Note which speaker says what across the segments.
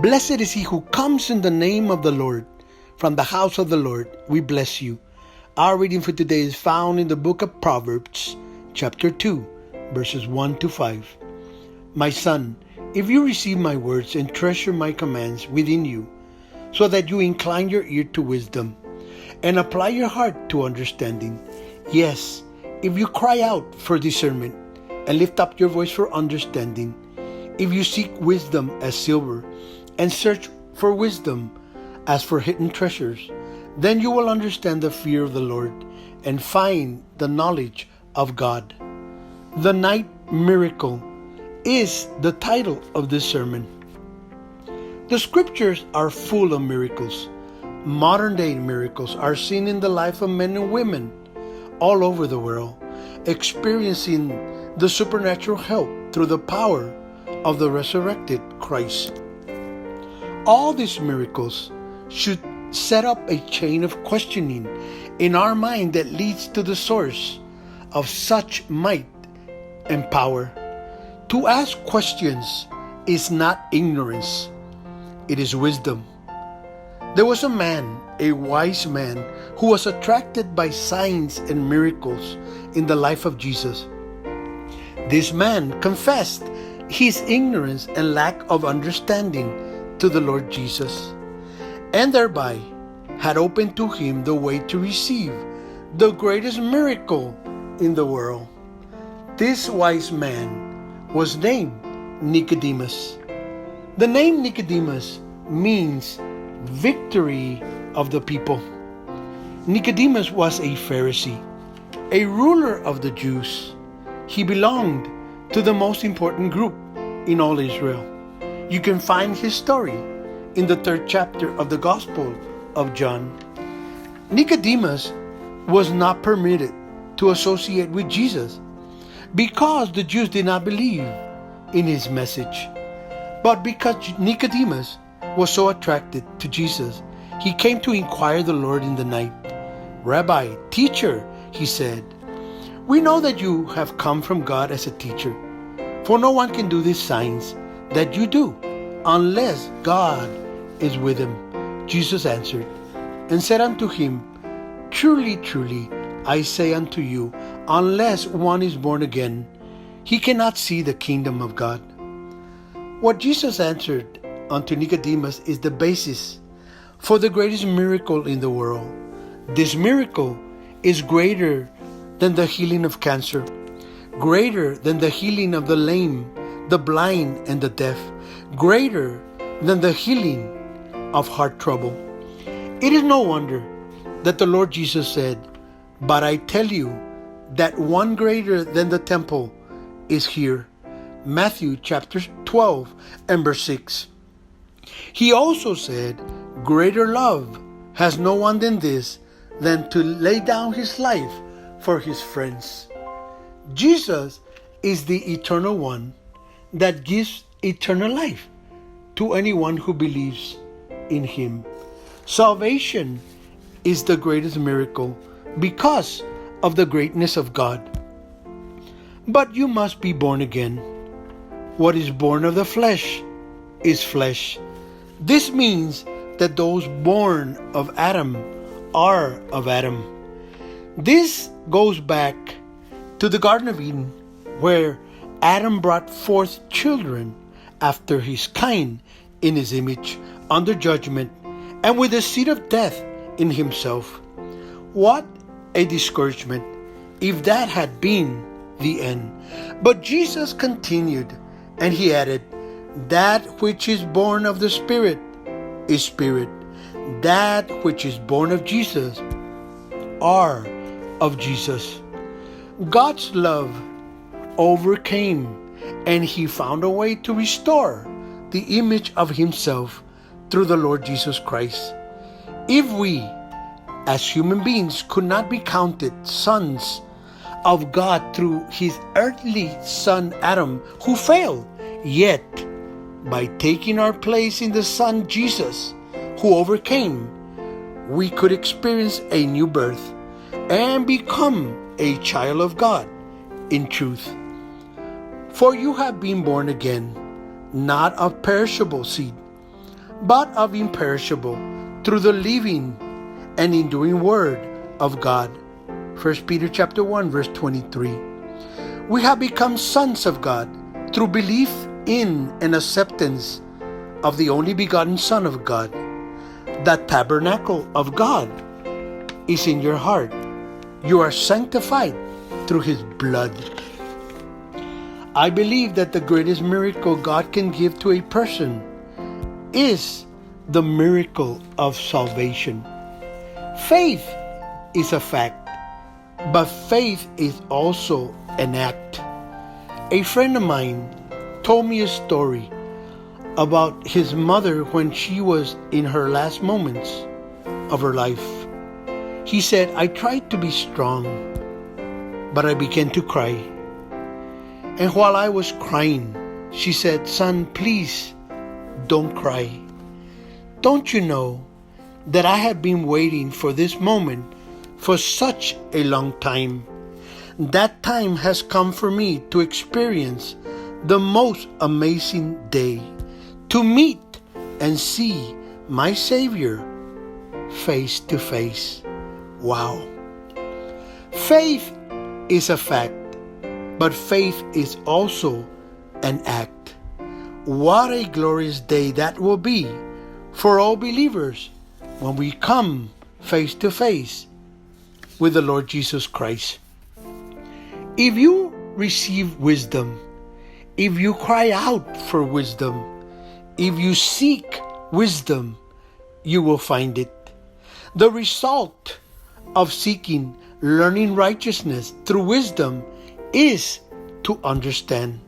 Speaker 1: Blessed is he who comes in the name of the Lord. From the house of the Lord, we bless you. Our reading for today is found in the book of Proverbs, chapter 2, verses 1 to 5. My son, if you receive my words and treasure my commands within you, so that you incline your ear to wisdom and apply your heart to understanding. Yes, if you cry out for discernment and lift up your voice for understanding, if you seek wisdom as silver and search for wisdom as for hidden treasures, then you will understand the fear of the Lord and find the knowledge of God. The night miracle is the title of this sermon. The scriptures are full of miracles. Modern day miracles are seen in the life of men and women all over the world, experiencing the supernatural help through the power of the resurrected Christ. All these miracles should set up a chain of questioning in our mind that leads to the source of such might and power. To ask questions is not ignorance. It is wisdom. There was a wise man, who was attracted by signs and miracles in the life of Jesus. This man confessed his ignorance and lack of understanding to the Lord Jesus, and thereby had opened to him the way to receive the greatest miracle in the world. This wise man was named Nicodemus. The name Nicodemus means victory of the people. Nicodemus was a Pharisee, a ruler of the Jews. He belonged to the most important group in all Israel. You can find his story in the 3rd chapter of the Gospel of John. Nicodemus was not permitted to associate with Jesus because the Jews did not believe in his message. But because Nicodemus was so attracted to Jesus, he came to inquire the Lord in the night. Rabbi, teacher, he said, we know that you have come from God as a teacher, for no one can do these signs that you do unless God is with him. Jesus answered and said unto him, truly, truly, I say unto you, unless one is born again, he cannot see the kingdom of God. What Jesus answered unto Nicodemus is the basis for the greatest miracle in the world. This miracle is greater than the healing of cancer, greater than the healing of the lame, the blind, and the deaf, greater than the healing of heart trouble. It is no wonder that the Lord Jesus said, but I tell you that one greater than the temple is here. Matthew chapter 12 and verse 6. He also said, greater love has no one than this, than to lay down his life for his friends. Jesus is the eternal one that gives eternal life to anyone who believes in him. Salvation is the greatest miracle because of the greatness of God. But you must be born again. What is born of the flesh is flesh. This means that those born of Adam are of Adam. This goes back to the Garden of Eden, where Adam brought forth children after his kind in his image, under judgment, and with the seed of death in himself. What a discouragement if that had been the end. But Jesus continued, and he added, that which is born of the Spirit is spirit. That which is born of Jesus are of Jesus. God's love overcame, and he found a way to restore the image of himself through the Lord Jesus Christ. If we, as human beings, could not be counted sons of God through his earthly son Adam, who failed, yet by taking our place in the Son Jesus, who overcame, we could experience a new birth and become a child of God in truth. For you have been born again, not of perishable seed, but of imperishable, through the living and enduring word of God. 1 Peter chapter 1, verse 23. We have become sons of God through belief in and acceptance of the only begotten Son of God. The tabernacle of God is in your heart. You are sanctified through His blood. I believe that the greatest miracle God can give to a person is the miracle of salvation. Faith is a fact, but faith is also an act. A friend of mine told me a story about his mother when she was in her last moments of her life. He said, I tried to be strong, but I began to cry. And while I was crying, she said, son, please don't cry. Don't you know that I have been waiting for this moment for such a long time? That time has come for me to experience the most amazing day, to meet and see my Savior face to face. Wow. Faith is a fact, but faith is also an act. What a glorious day that will be for all believers when we come face to face with the Lord Jesus Christ. If you receive wisdom, if you cry out for wisdom, if you seek wisdom, you will find it. The result of seeking, learning righteousness through wisdom is to understand.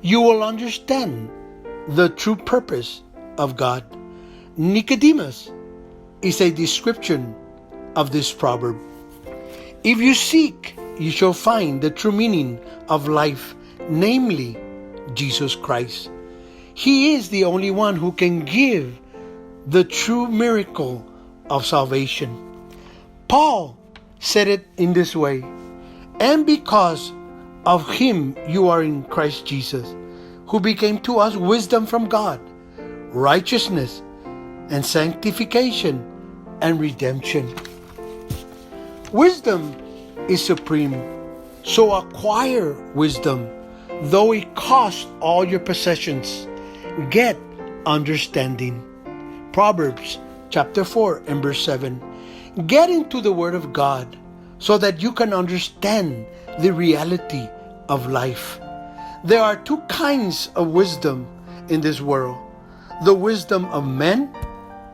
Speaker 1: You will understand the true purpose of God. Nicodemus is a description of this proverb. If you seek, you shall find the true meaning of life, namely Jesus Christ. He is the only one who can give the true miracle of salvation. Paul said it in this way, and because of Him you are in Christ Jesus, who became to us wisdom from God, righteousness and sanctification and redemption. Wisdom is supreme, so acquire wisdom, though it costs all your possessions. Get understanding. Proverbs chapter 4 and verse 7. Get into the Word of God so that you can understand the reality of life. There are two kinds of wisdom in this world: the wisdom of men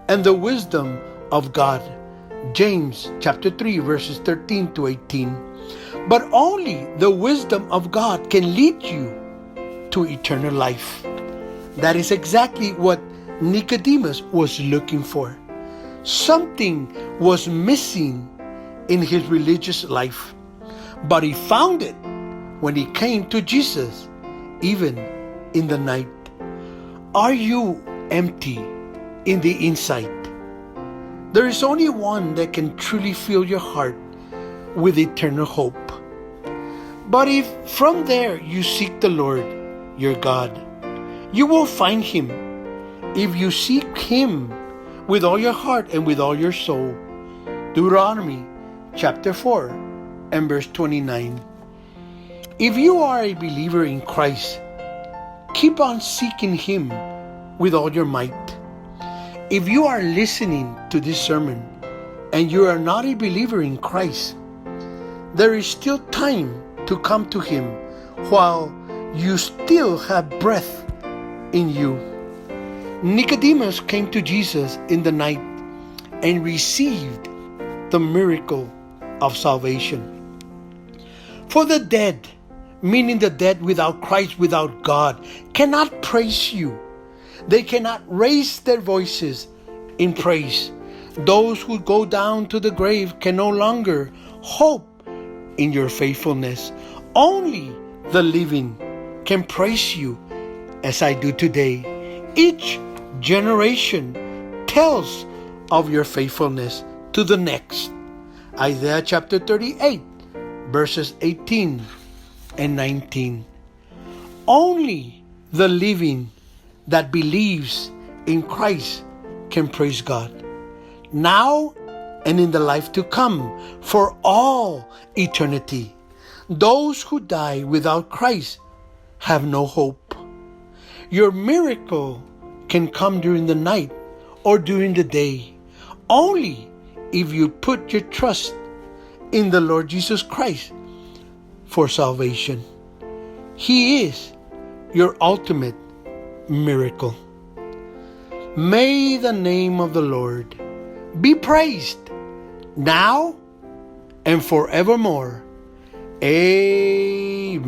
Speaker 1: and the wisdom of God. James chapter 3 verses 13 to 18. But only the wisdom of God can lead you to eternal life. That is exactly what Nicodemus was looking for. Something was missing in his religious life, but he found it when he came to Jesus, even in the night. Are you empty in the inside? There is only one that can truly fill your heart with eternal hope. But if from there you seek the Lord, your God, you will find Him if you seek Him with all your heart and with all your soul. Deuteronomy chapter 4 and verse 29. If you are a believer in Christ, keep on seeking Him with all your might. If you are listening to this sermon and you are not a believer in Christ, there is still time to come to Him while you still have breath in you. Nicodemus came to Jesus in the night and received the miracle of salvation. For the dead, meaning the dead without Christ, without God, cannot praise you. They cannot raise their voices in praise. Those who go down to the grave can no longer hope in your faithfulness. Only the living can praise you as I do today. Each generation tells of your faithfulness to the next. Isaiah chapter 38, verses 18 and 19. Only the living that believes in Christ can praise God, now and in the life to come, for all eternity. Those who die without Christ have no hope. Your miracle can come during the night or during the day, only if you put your trust in the Lord Jesus Christ for salvation. He is your ultimate miracle. May the name of the Lord be praised now and forevermore. Amen.